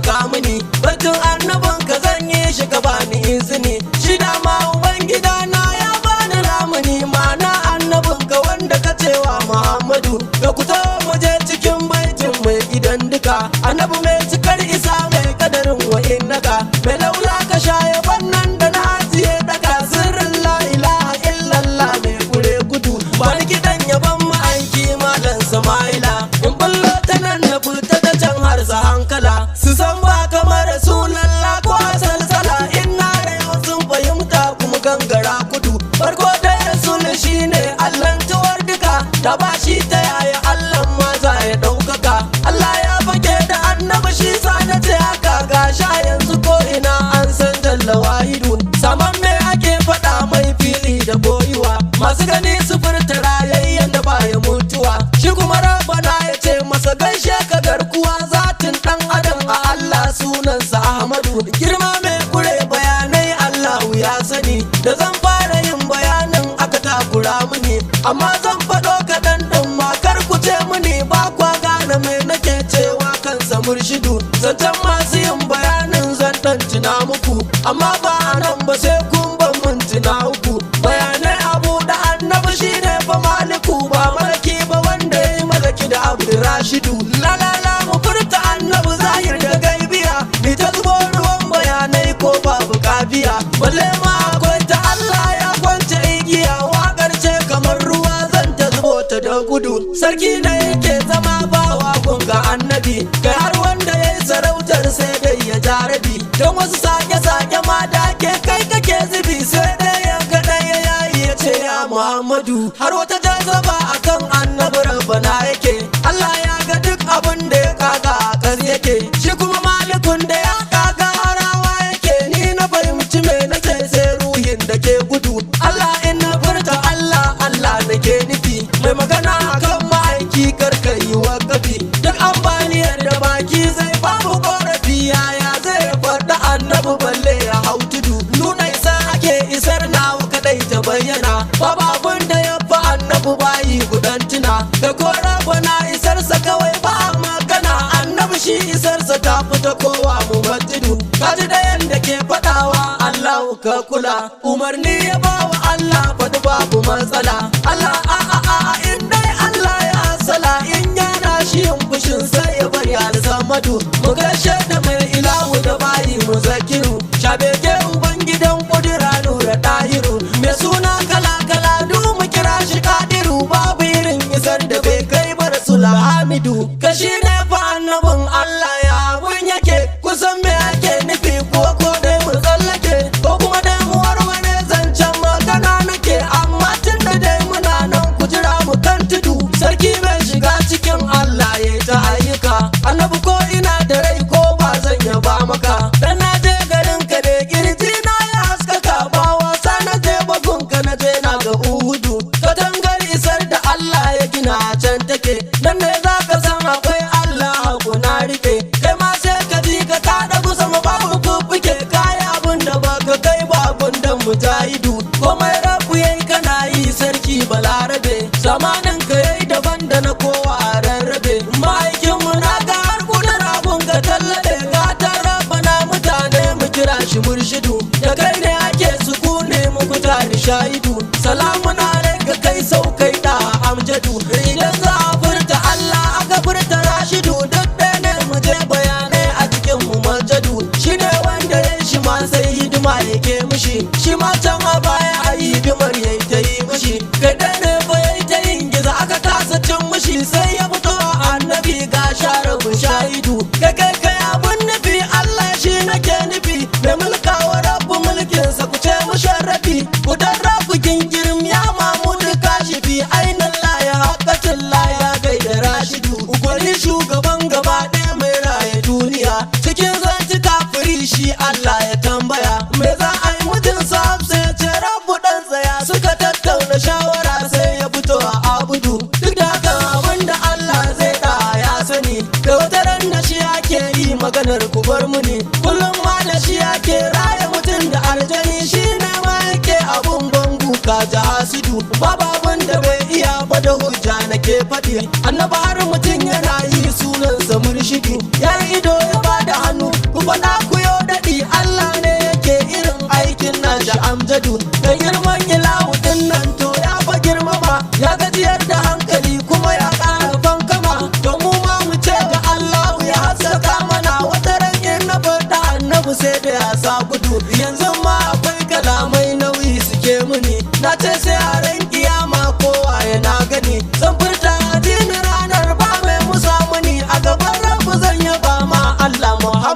taimaka mini batun annabin ka zan yi shi ka bani izini shi dama ubangida na ya bani lamuni mana annabin ka wanda ka cewa Muhammadu ka kuto mu je cikin baitin mai gidan duka annabi mai cikar isa mai kadarin wa innaka mai laula ka shaye wannan da na ajiye daga sirrin la ilaha illallah mai kure gudu bani gidan yaban ma'aiki malam Sama'ila in bullo ta nan na fita ta can har sa hankala su san ba kamar Rasulallah ko salsala inna da yau sun fahimta kuma gangara kudu farko da Rasul shine Allahn tuwar duka da ba shi ta yaya Allah ma za ya ɗaukaka Allah ya fage da annabi shi sa na ce haka gasha yanzu ko ina an san jalla wahidun saman me ake faɗa mai fili da boyuwa masu gani su furta rayayyen da baya mutuwa shi kuma rabbana ya ce masa gaishe ka garkuwa zatin dan adam a Allah sunansa Ahmadu girma mai kure bayanai Allahu ya sani da zan fara yin bayanin aka takura mini amma zan faɗo kaɗan ɗin makar ku ce mini ba kwa gane mai nake cewa kansa murshidu zancen masu yin bayanin zan ɗan tuna muku amma ba a nan ba sai kun ban mintuna uku bayanai abu da annabi shine fa maliku ba malaki ba wanda ya yi malaki da Abdurrashidu lalala mu furta annabi zahir da gaibiya ni ta zubo ruwan bayanai ko babu kafiya balle ma akwai ta Allah ya kwance igiya wakar ce kamar ruwa zan ta zubo ta da gudu sarki da yake zama bawa gunga annabi kai har wanda ya yi sarautar sai dai ya jarabi don wasu sake-sake ma da ke kai kake zubi sai dai ya ga ɗaya yayi ya ce ya Muhammadu har wata jazaba akan annabi rabbana yake Allah ya ga duk abin da ya kaga a kas yake shi kuma malikun da ya kaga harawa yake ni na fahimci me nake sai ruhin da ke gudu Allah in na furta Allah Allah nake nufi mai magana akan ma'aiki karka yi wakafi duk ambaliyar da baki zai babu korafi yaya zai faɗa annabi balle ya hau tudu nuna isa ake isar nawa kadai ta bayyana babu abin da ya fi annabi bayi gudantuna da kora bana isarsa kawai ba magana annabi shi isarsa ta fita kowa mu batidu kaji da yanda ke faɗawa Allah ka kula umarni ya bawa Allah faɗi babu matsala Allah a in dai Allah ya sala in yana shi yin fushin sai ya bari alsamadu mu gaishe da mai ilahu da bayi mu zakiru shabeke ubangidan kudura nura dahiru mai suna kala-kala du mu kira shi kadiru babu irin isar da bai kai ba Rasul Hamidu kashi ne fa annabin Allah ya abun yake kusan me ake nufi ko dai mu tsallake ko kuma dai mu warware zancen magana nake amma tun da dai muna nan ku jira mu kan tudu sarki mai shiga cikin Allah ya ta ayyuka annabi ko ina da rai ko ba zan yaba maka dan na je garin ka da kirji na ya haskaka ba wasa na je bagun ka na je na ga Uhudu katangar isar da Allah ya gina can take nan ne za ka san akwai Allah hagu na rike kai ma sai ka ji ka tada kusa ma babu kubuke kaya abun da baka kai ba abun da mujahidu komai rabu yayi kana yi sarki balarabe zamanin ka yayi daban da na kowa rarrabe ma'aikin mu na ga har kudin abun ka tallabe gatan rabbana mutane mu kira shi murshidu da kai ne ake sukune muku tare shahidu salamun alaika kai saukai da amjadu idan za a furta Allah aka furta rashidu duk ɗaya ne mu je bayanai a cikin mu majadu shine wanda ya shi ma sai hidima yake mishi shi ma can a baya a yi hidimar yayi ta yi mishi kai ɗaya ne fa yayi ta yin giza aka kasa cin mishi sai ya fito annabi ga sharabu shahidu kai abun nufi Allah shi nake nufi mai mulkawa rabbu mulkinsa ku ce musharrafi ku dan rabu gingirim ya mamudu kashifi ainihin laya haƙƙatin laya gaida rashidu gwani shugaban gaba ɗaya mai raye duniya cikin zanci kafiri shi Allah ya tambaya me za a yi mutum sahab sai ce rabu ɗan tsaya suka tattauna shawara sai ya fito a abudu duk da haka abin da Allah zai da ya sani da wata ran da shi ake yi maganar ku bar mu ne kullum ma da shi ake raya mutum da aljani shi ne ma yake abun bangu ka ji hasidu babu abin da bai iya ba da hujja nake faɗi annabi har mutum yana yi sunansa murshidi ya ido ya bada hannu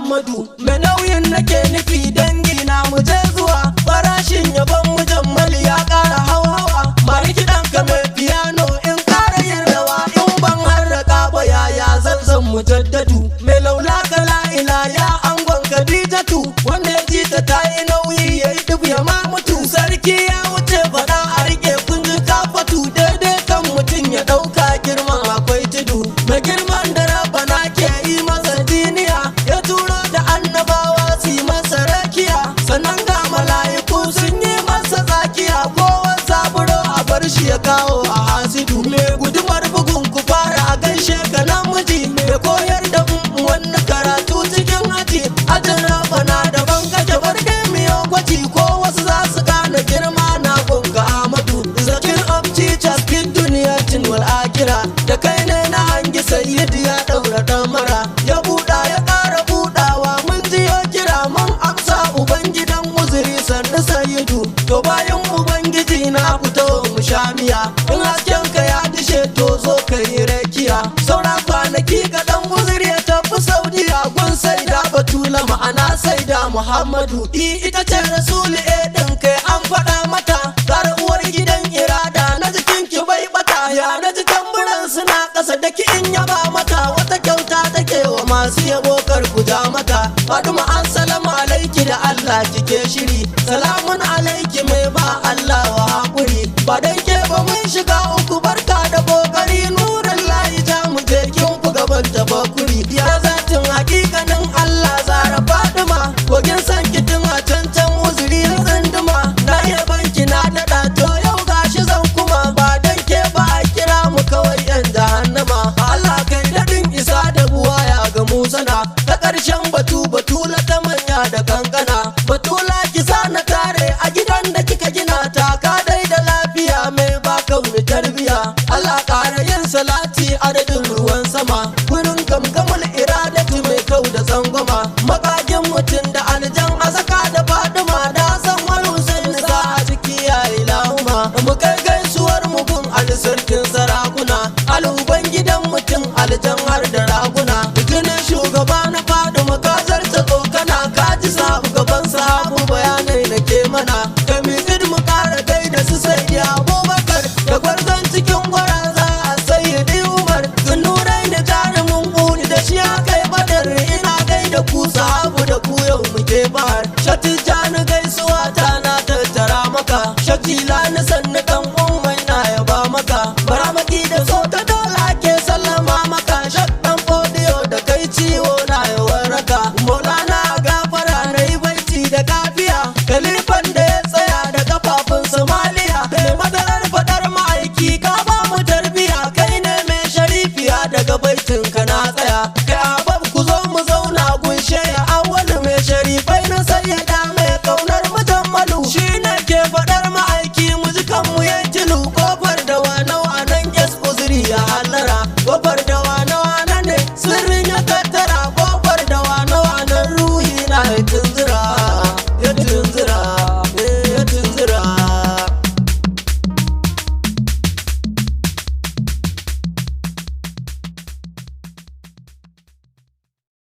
Muhammadu mai nauyin nake nufi dangi na mu je zuwa farashin yabon mu jammali ya ƙara hauhawa mari kiɗan ka mai piano in ƙara yin rawa in ban harraka ba yaya zan mujaddadu mai laula kala ila ya angon Khadijatu wanda ya ji ta yi nauyi yayi dubu ya ma mutu sarki ya wuce faɗa a rike kun ji kafatu daidai kan mutum ya ɗauka girman akwai tudu mai girman da rabana ke yi masa diniya ya turo da annabawa su yi masa rakiya sannan ga mala'iku sun yi masa zakiya kowa saburo a bar shi ya kawo a hasidu mai gudumar bugun ku fara a gaishe ka namiji mai koyar da wani karatu cikin aji ajin rabana da bangaje bar dai miyo gwaji ko wasu za su gane girma na gunga Ahmadu zakir of teachers kin duniyatin wal akira da kai ne na hangi sayyidi ya daura damara ya buɗa ya ƙara buɗawa mun jiyo kira mun amsa ubangidan uzuri sannu sayyidu to bayan ubangiji na fito mu shamiya in hasken ka ya dishe to zo ka yi rakiya saura kwanaki ga dan uzuri ya tafi saudiya gun saida batula ma'ana saida Muhammadu ita ce rasuli din kai an faɗa mata gara uwar gidan irada na jikin ki bai bata ya na ji tamburan suna ƙasa da ki in yaba mata wata kyauta take wa masu yabo kar ku ja mata Fatima assalamu alaiki da Allah kike shiri salamun alaiki mai ba Allah wa hakuri ba dan ke ba mun shiga uku barka da kokari nuran lahi ja mu je kin ku gaban tabakuri ya zatin hakikanin Allah zara Fatima kogin san kitin a cancan uzuri ya tsanduma na iya banki na daɗa to yau gashi zan kuma ba dan ke ba a kira mu kawai yan jahannama Allah kai daɗin isa da buwaya ga musana ta ƙarshen batula ta manya da kankana batula ki na tare a gidan da kika gina ta ka dai da lafiya mai ba kauni tarbiya Allah ƙara yin salati adadin ruwan sama gurin gamgamul iradati mai kau da tsangwama makagin mutum da aljan azaka da faduma da san wani Hussein za a ciki ya ilahuma mu kai gaisuwar mu gun alisarkin sarakuna aluban gidan mutum aljan har da